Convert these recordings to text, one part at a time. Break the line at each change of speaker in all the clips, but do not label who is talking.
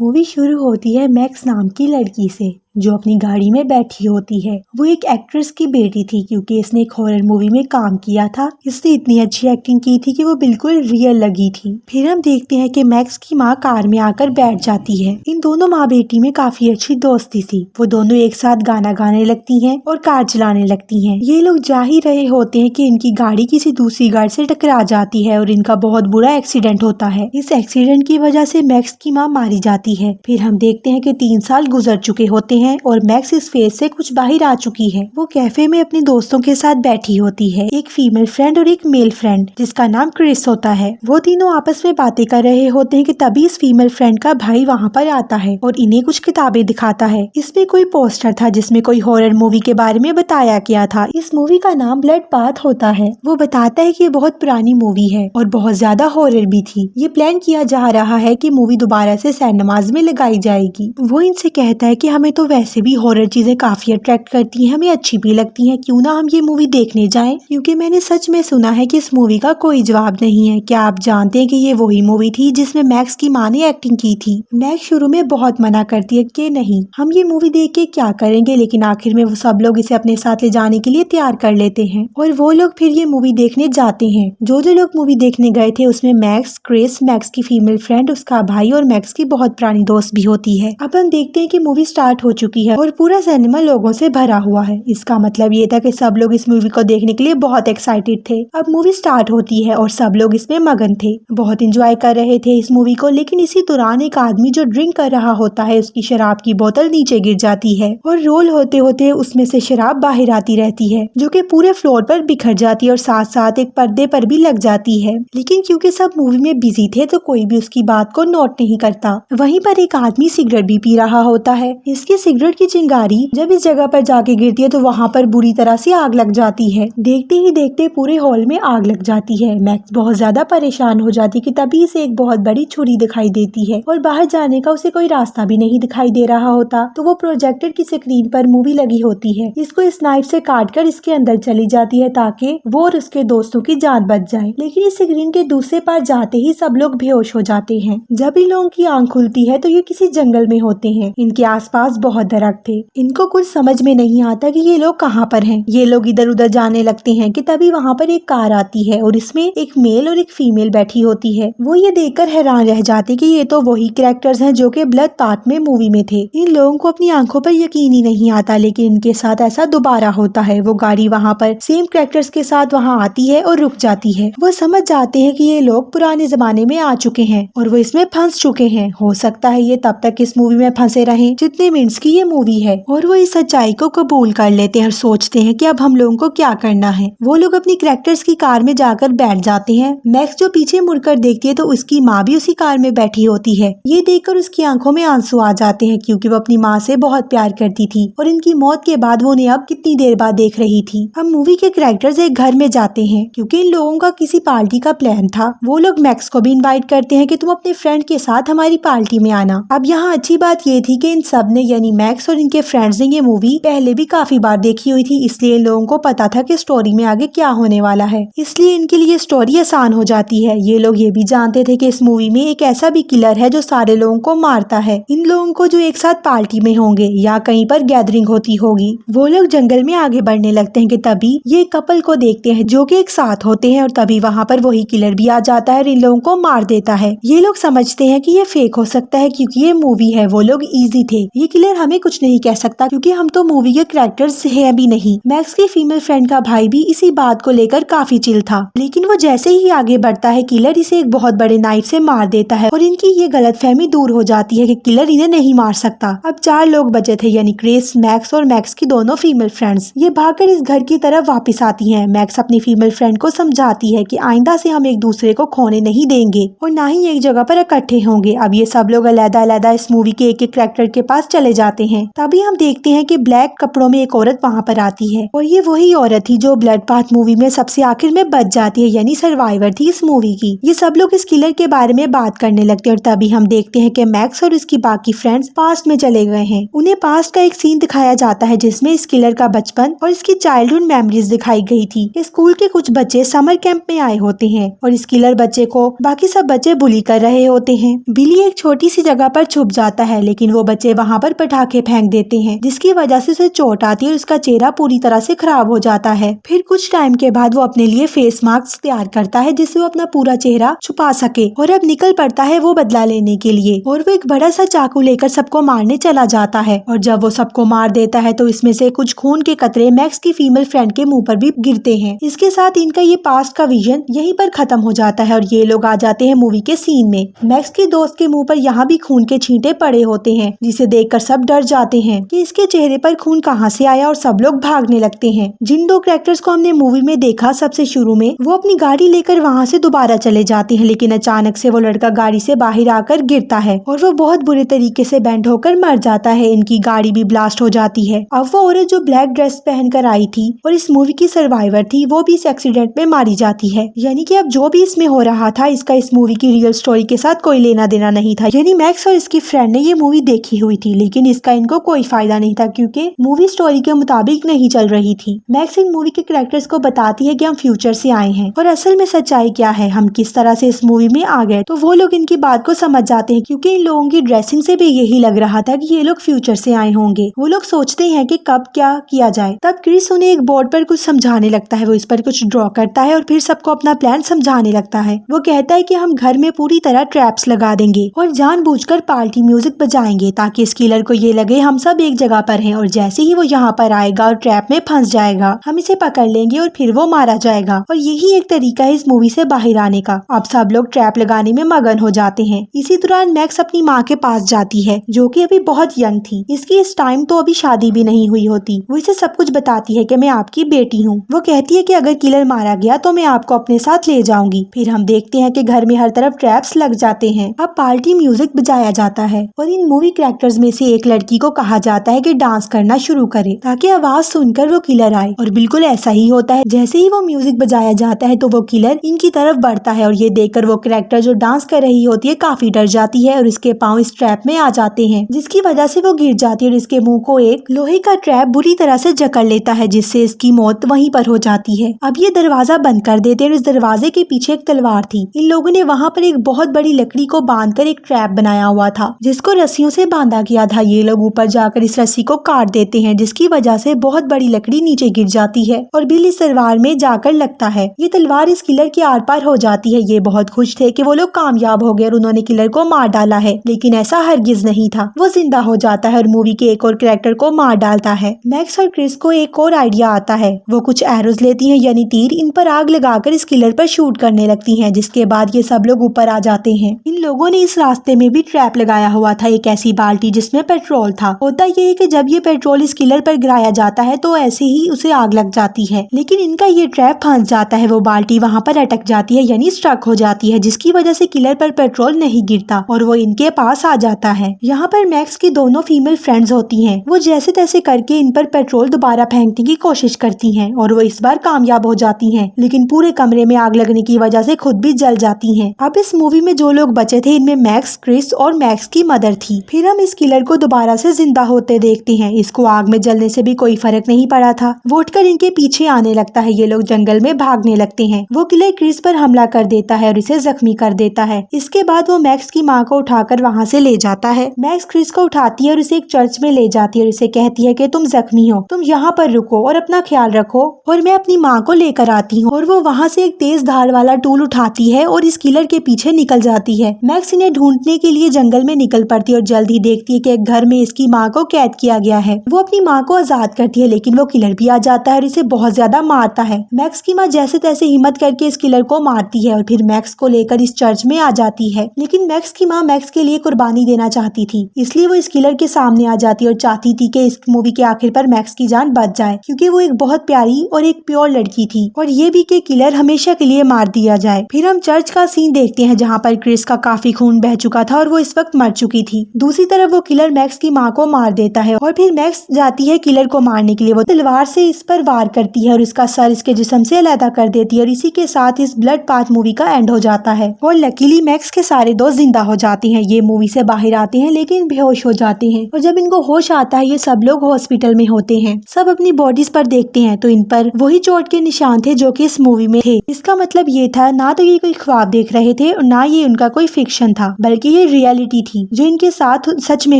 Movie शुरू होती है मैक्स नाम की लड़की से जो अपनी गाड़ी में बैठी होती है। वो एक एक्ट्रेस की बेटी थी क्योंकि इसने एक हॉरर मूवी में काम किया था। इसने इतनी अच्छी एक्टिंग की थी कि वो बिल्कुल रियल लगी थी। फिर हम देखते हैं कि मैक्स की माँ कार में आकर बैठ जाती है। इन दोनों माँ बेटी में काफी अच्छी दोस्ती थी। वो दोनों एक साथ गाना गाने लगती हैं और कार चलाने लगती हैं। ये लोग जा ही रहे होते हैं कि इनकी गाड़ी किसी दूसरी गाड़ी से टकरा जाती है और इनका बहुत बुरा एक्सीडेंट होता है। इस एक्सीडेंट की वजह से मैक्स की माँ मारी जाती है। फिर हम देखते हैं कि 3 साल गुजर चुके होते हैं और मैक्स इस फेज से कुछ बाहर आ चुकी है। वो कैफे में अपने दोस्तों के साथ बैठी होती है, एक फीमेल फ्रेंड और एक मेल फ्रेंड जिसका नाम क्रिस होता है। वो तीनों आपस में बातें कर रहे होते हैं कि तभी इस फीमेल फ्रेंड का भाई वहाँ पर आता है और इन्हें कुछ किताबें दिखाता है। इसमें कोई पोस्टर था जिसमें कोई हॉरर मूवी के बारे में बताया गया था। इस मूवी का नाम ब्लड पाथ होता है। वो बताता है कि ये बहुत पुरानी मूवी है और बहुत ज्यादा हॉरर भी थी। ये प्लान किया जा रहा है कि मूवी दोबारा से सिनेमाज में लगाई जाएगी। वो इनसे कहता है कि हमें तो वैसे भी हॉरर चीजें काफी अट्रैक्ट करती हैं, हमें अच्छी भी लगती हैं, क्यों ना हम ये मूवी देखने जाएं, क्योंकि मैंने सच में सुना है कि इस मूवी का कोई जवाब नहीं है। क्या आप जानते हैं कि ये वही मूवी थी जिसमें मैक्स की माँ ने एक्टिंग की थी। मैक्स शुरू में बहुत मना करती है कि नहीं, हम ये मूवी देख के क्या करेंगे, लेकिन आखिर में वो सब लोग इसे अपने साथ ले जाने के लिए तैयार कर लेते हैं और वो लोग फिर ये मूवी देखने जाते हैं। जो लोग मूवी देखने गए थे उसमें मैक्स, क्रिस, मैक्स की फीमेल फ्रेंड, उसका भाई और मैक्स की बहुत पुरानी दोस्त भी होती है। अब हम देखते हैं कि मूवी स्टार्ट हो चुकी है और पूरा सिनेमा लोगों से भरा हुआ है। इसका मतलब ये था कि सब लोग इस मूवी को देखने के लिए बहुत एक्साइटेड थे। अब मूवी स्टार्ट होती है और सब लोग इसमें मगन थे, बहुत एंजॉय कर रहे थे इस मूवी को। लेकिन इसी दौरान एक आदमी जो ड्रिंक कर रहा होता है, उसकी शराब की बोतल नीचे गिर जाती है और रोल होते होते उसमें से शराब बाहर आती रहती है जो कि पूरे फ्लोर पर बिखर जाती है और साथ साथ एक पर्दे पर भी लग जाती है। लेकिन क्योंकि सब मूवी में बिजी थे तो कोई भी उसकी बात को नोट नहीं करता। वहीं पर एक आदमी सिगरेट भी पी रहा होता है। इसकी सिगरेट की चिंगारी जब इस जगह पर जाके गिरती है तो वहाँ पर बुरी तरह से आग लग जाती है। देखते ही देखते पूरे हॉल में आग लग जाती है। मैक्स बहुत ज्यादा परेशान हो जाती है कि तभी इसे एक बहुत बड़ी छुरी दिखाई देती है और बाहर जाने का उसे कोई रास्ता भी नहीं दिखाई दे रहा होता। तो वो प्रोजेक्टर की स्क्रीन पर मूवी लगी होती है, इसको इस नाइफ से काटकर इसके अंदर चली जाती है ताकि वो और उसके दोस्तों की जान बच जाए। लेकिन इस स्क्रीन के दूसरे पार जाते ही सब लोग बेहोश हो जाते हैं। जब इन लोगों की आंख खुलती है तो ये किसी जंगल में होते हैं। इनके आसपास बहुत दरख्त थे। इनको कुछ समझ में नहीं आता कि ये लोग कहाँ पर हैं। ये लोग इधर उधर जाने लगते हैं कि तभी वहाँ पर एक कार आती है और इसमें एक मेल और एक फीमेल बैठी होती है। वो ये देखकर हैरान रह जाते कि ये तो वही कैरेक्टर्स हैं जो कि ब्लड पाथ में मूवी में थे। इन लोगों को अपनी आंखों पर यकीन ही नहीं आता, लेकिन इनके साथ ऐसा दोबारा होता है। वो गाड़ी वहाँ पर सेम कैरेक्टर्स के साथ वहाँ आती है और रुक जाती है। वो समझ जाते हैं कि ये लोग पुराने जमाने में आ चुके हैं और वो इसमें फंस चुके हैं। हो सकता है ये तब तक इस मूवी में फंसे रहें जितने मिनट्स की ये मूवी है और वो इस सच्चाई को कबूल कर लेते हैं और सोचते हैं कि अब हम लोगों को क्या करना है। वो लोग अपनी कैरेक्टर्स की कार में जाकर बैठ जाते हैं। मैक्स जो पीछे मुड़कर देखती है तो उसकी माँ भी उसी कार में बैठी होती है। ये देखकर उसकी आंखों में आंसू आ जाते हैं क्योंकि वो अपनी माँ से बहुत प्यार करती थी और इनकी मौत के बाद वो उन्हें अब कितनी देर बाद देख रही थी। अब मूवी के कैरेक्टर्स एक घर में जाते हैं क्योंकि इन लोगों का किसी पार्टी का प्लान था। वो लोग मैक्स को भी इनवाइट करते हैं कि तुम अपने फ्रेंड के साथ हमारी पार्टी में आना। अब यहाँ अच्छी बात ये थी कि इन सब ने यानी मैक्स और इनके फ्रेंड्स ने ये मूवी पहले भी काफी बार देखी हुई थी, इसलिए इन लोगों को पता था कि स्टोरी में आगे क्या होने वाला है। इसलिए इनके लिए स्टोरी आसान हो जाती है। ये लोग ये भी जानते थे कि इस मूवी में एक ऐसा भी किलर है जो सारे लोगों को मारता है। इन लोगों को जो एक साथ पार्टी में होंगे या कहीं पर गैदरिंग होती होगी। वो लोग जंगल में आगे बढ़ने लगते हैं कि तभी ये कपल को देखते हैं जो कि एक साथ होते हैं और तभी वहाँ पर वही किलर भी आ जाता है और इन लोगों को मार देता है। ये लोग समझते हैं कि ये फेक हो सकता है क्योंकि ये मूवी है। वो लोग इजी थे, ये किलर हमें कुछ नहीं कह सकता क्योंकि हम तो मूवी के कैरेक्टर्स हैं भी नहीं। मैक्स की फीमेल फ्रेंड का भाई भी इसी बात को लेकर काफी चिल था, लेकिन वो जैसे ही आगे बढ़ता है किलर इसे एक बहुत बड़े नाइफ से मार देता है और इनकी ये गलतफहमी दूर हो जाती है कि किलर इन्हें नहीं मार सकता। अब 4 लोग बचे थे यानी क्रिस, मैक्स और मैक्स की दोनों फीमेल फ्रेंड्स। ये भागकर इस घर की तरफ वापस आती हैं। मैक्स अपनी फीमेल फ्रेंड को समझाती है कि आइंदा से हम एक दूसरे को खोने नहीं देंगे और ना ही एक जगह पर इकट्ठे होंगे। अब ये सब लोग अलग-अलग इस मूवी के एक एक कैरेक्टर के पास चले जाते जाते हैं। तभी हम देखते हैं कि ब्लैक कपड़ों में एक औरत वहाँ पर आती है और ये वही औरत थी जो ब्लड पाथ मूवी में सबसे आखिर में बच जाती है, यानी सर्वाइवर थी इस मूवी की। ये सब लोग इस किलर के बारे में बात करने लगते हैं और तभी हम देखते हैं कि मैक्स और उसकी बाकी फ्रेंड्स पास्ट में चले गए हैं। उन्हें पास्ट का एक सीन दिखाया जाता है जिसमें इस किलर का बचपन और इसकी चाइल्डहुड मेमोरीज दिखाई गई थी। स्कूल के कुछ बच्चे समर कैंप में आए होते हैं और इस किलर बच्चे को बाकी सब बच्चे बुली कर रहे होते हैं। बिली एक छोटी सी जगह पर छुप जाता है लेकिन वो बच्चे वहाँ पर पटाखे फेंक देते हैं जिसकी वजह से उसे चोट आती है और उसका चेहरा पूरी तरह से खराब हो जाता है। फिर कुछ टाइम के बाद वो अपने लिए फेस मास्क तैयार करता है जिससे वो अपना पूरा चेहरा छुपा सके और अब निकल पड़ता है वो बदला लेने के लिए और वो एक बड़ा सा चाकू लेकर सबको मारने चला जाता है और जब वो सबको मार देता है तो इसमें से कुछ खून के कतरे मैक्स की फीमेल फ्रेंड के मुंह पर भी गिरते हैं। इसके साथ इनका ये पास्ट का विजन यहीं पर खत्म हो जाता है और ये लोग आ जाते हैं मूवी के सीन में। मैक्स के दोस्त के मुंह पर यहाँ भी खून के छींटे पड़े होते हैं जिसे देखकर सब डर जाते हैं कि इसके चेहरे पर खून कहाँ से आया और सब लोग भागने लगते हैं। जिन दो कैरेक्टर्स को हमने मूवी में देखा सबसे शुरू में, वो अपनी गाड़ी लेकर वहाँ से दोबारा चले जाते हैं लेकिन अचानक से वो लड़का गाड़ी से बाहर आकर गिरता है और वो बहुत बुरे तरीके से बेंड होकर मर जाता है। इनकी गाड़ी भी ब्लास्ट हो जाती है। अब वो औरत जो ब्लैक ड्रेस पहनकर आई थी और इस मूवी की सर्वाइवर थी वो भी इस एक्सीडेंट में मारी जाती है। यानी कि अब जो भी इसमें हो रहा था इसका इस मूवी की रियल स्टोरी के साथ कोई लेना देना नहीं था। यानी मैक्स और इसकी फ्रेंड ने ये मूवी देखी हुई थी लेकिन इसका इनको कोई फायदा नहीं था क्योंकि मूवी स्टोरी के मुताबिक नहीं चल रही थी। मैक्स इन मूवी के कैरेक्टर्स को बताती है कि हम फ्यूचर से आए हैं और असल में सच्चाई क्या है, हम किस तरह से इस मूवी में आ गए। तो वो लोग इनकी बात को समझ जाते हैं क्योंकि इन लोगों की ड्रेसिंग से भी यही लग रहा था कि ये लोग फ्यूचर से आए होंगे। वो लोग सोचते हैं कि कब क्या किया जाए। तब क्रिस उन्हें एक बोर्ड पर कुछ समझाने लगता है। वो इस पर कुछ ड्रॉ करता है और फिर सबको अपना प्लान समझाने लगता है। वो कहता है कि हम घर में पूरी तरह ट्रैप्स लगा देंगे और जानबूझकर पार्टी म्यूजिक बजाएंगे ताकि इस किलर को ये लगे हम सब एक जगह पर हैं और जैसे ही वो यहाँ पर आएगा और ट्रैप में फंस जाएगा हम इसे पकड़ लेंगे और फिर वो मारा जाएगा और यही एक तरीका है इस मूवी से बाहर आने का। अब सब लोग ट्रैप लगाने में मगन हो जाते हैं। इसी दौरान मैक्स अपनी माँ के पास जाती है जो कि अभी बहुत यंग थी। इसकी इस टाइम तो अभी शादी भी नहीं हुई होती। वो इसे सब कुछ बताती है कि मैं आपकी बेटी हूँ। वो कहती है कि अगर किलर मारा गया तो मैं आपको अपने साथ ले जाऊंगी। फिर हम देखते हैं कि घर में हर तरफ ट्रैप्स लग जाते हैं। अब पार्टी म्यूजिक बजाया जाता है और इन मूवी कैरेक्टर्स में से एक लड़की को कहा जाता है कि डांस करना शुरू करे ताकि आवाज सुनकर वो किलर आए और बिल्कुल ऐसा ही होता है। जैसे ही वो म्यूजिक बजाया जाता है तो वो किलर इनकी तरफ बढ़ता है और ये देखकर वो कैरेक्टर जो डांस कर रही होती है काफी डर जाती है और इसके पाँव इस ट्रैप में आ जाते हैं जिसकी वजह से वो गिर जाती है और इसके मुंह को एक लोहे का ट्रैप बुरी तरह से जकड़ लेता है जिससे इसकी मौत वहीं पर हो जाती है। अब ये दरवाजा बंद कर देते हैं और इस दरवाजे के पीछे एक तलवार थी। इन लोगों ने वहाँ पर एक बहुत बड़ी लकड़ी को बांधकर एक ट्रैप बनाया हुआ था जिसको रस्सियों से बांधा गया था। ये लोग ऊपर जाकर इस रस्सी को काट देते हैं जिसकी वजह से बहुत बड़ी लकड़ी नीचे गिर जाती है और बिल इस तलवार में जाकर लगता है। ये तलवार इस किलर के आर पार हो जाती है। ये बहुत खुश थे कि वो लोग कामयाब हो गए और उन्होंने किलर को मार डाला है लेकिन ऐसा हरगिज नहीं था। वो जिंदा हो जाता है और मूवी के एक और कैरेक्टर को मार डालता है। मैक्स और क्रिस को एक और आइडिया आता है। वो कुछ एरोज लेती हैं यानी तीर, इन पर आग लगाकर इस किलर पर शूट करने लगती हैं जिसके बाद ये सब लोग ऊपर आ जाते हैं। इन लोगों ने इस रास्ते में भी ट्रैप लगाया हुआ था, एक ऐसी बाल्टी जिसमें पेट्रोल था। होता ये है कि जब ये पेट्रोल इस किलर पर गिराया जाता है तो ऐसे ही उसे आग लग जाती है लेकिन इनका ये ट्रैप फंस जाता है। वो बाल्टी वहाँ पर अटक जाती है यानी स्ट्रक हो जाती है जिसकी वजह से किलर पर पेट्रोल नहीं गिरता और वो इनके पास आ जाता है। यहाँ पर मैक्स की दोनों फीमेल फ्रेंड्स होती हैं। वो जैसे तैसे करके इन पर पेट्रोल दोबारा फेंकने की कोशिश करती हैं और वो इस बार कामयाब हो जाती हैं लेकिन पूरे कमरे में आग लगने की वजह से खुद भी जल जाती हैं। अब इस मूवी में जो लोग बचे थे इनमें मैक्स, क्रिस और मैक्स की मदर थी। फिर हम इस किलर को दोबारा से जिंदा होते देखते हैं। इसको आग में जलने से भी कोई फर्क नहीं पड़ा था। वो उठकर इनके पीछे आने लगता है। ये लोग जंगल में भागने लगते हैं। वो किलर क्रिस पर हमला कर देता है और इसे जख्मी कर देता है। इसके बाद वो मैक्स की माँ को उठाकर वहाँ से ले जाता है। मैक्स क्रिस को उठाती है और इसे एक चर्च में ले जाती है और इसे कहती है कि तुम जख्मी हो, तुम यहाँ पर रुको और अपना ख्याल रखो और मैं अपनी माँ को लेकर आती हूँ। और वो वहाँ से एक तेज धार वाला टूल उठाती है और इस किलर के पीछे निकल जाती है। मैक्स इन्हें ढूंढने के लिए जंगल में निकल पड़ती है और जल्द ही देखती है कि एक घर में इसकी माँ को कैद किया गया है। वो अपनी माँ को आजाद करती है लेकिन वो किलर भी आ जाता है और इसे बहुत ज्यादा मारता है। मैक्स की माँ जैसे तैसे हिम्मत करके इस किलर को मारती है और फिर मैक्स को लेकर इस चर्च में आ जाती है लेकिन मैक्स की माँ मैक्स के लिए कुर्बानी देना चाहती थी इसलिए वो इस किलर के सामने आ जाती है और चाहती थी कि इस मूवी के आखिर पर मैक्स की जान बच जाए क्योंकि वो एक बहुत प्यारी और एक प्योर लड़की थी और ये भी कि किलर हमेशा के लिए मार दिया जाए। फिर हम चर्च का सीन देखते हैं जहाँ पर क्रिस का काफी खून बह चुका था और वो इस वक्त मर चुकी थी। दूसरी तरफ वो किलर मैक्स की माँ को मार देता है और फिर मैक्स जाती है किलर को मारने के लिए। वो तलवार से इस पर वार करती है और इसका सर इसके जिस्म से अलग कर देती है और इसी के साथ इस ब्लड पाथ मूवी का एंड हो जाता है। और लकीली मैक्स के सारे दोस्त जिंदा हो जाते हैं। ये मूवी से बाहर आते हैं लेकिन बेहोश हो जाते हैं और जब इनको होश आता है ये सब लोग हॉस्पिटल में होते हैं। सब अपनी बॉडीज पर देखते हैं तो इन पर वही चोट के निशान थे जो कि इस मूवी में थे। इसका मतलब ये था ना तो ये कोई ख्वाब देख रहे थे और ना ये उनका कोई फिक्शन था, बल्कि ये रियलिटी थी जो इनके साथ सच में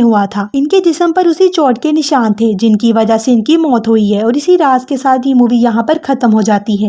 हुआ था। इनके जिस्म पर उसी चोट के निशान थे जिनकी वजह से इनकी मौत हुई है और इसी राज के साथ ये मूवी यहाँ पर खत्म हो जाती है।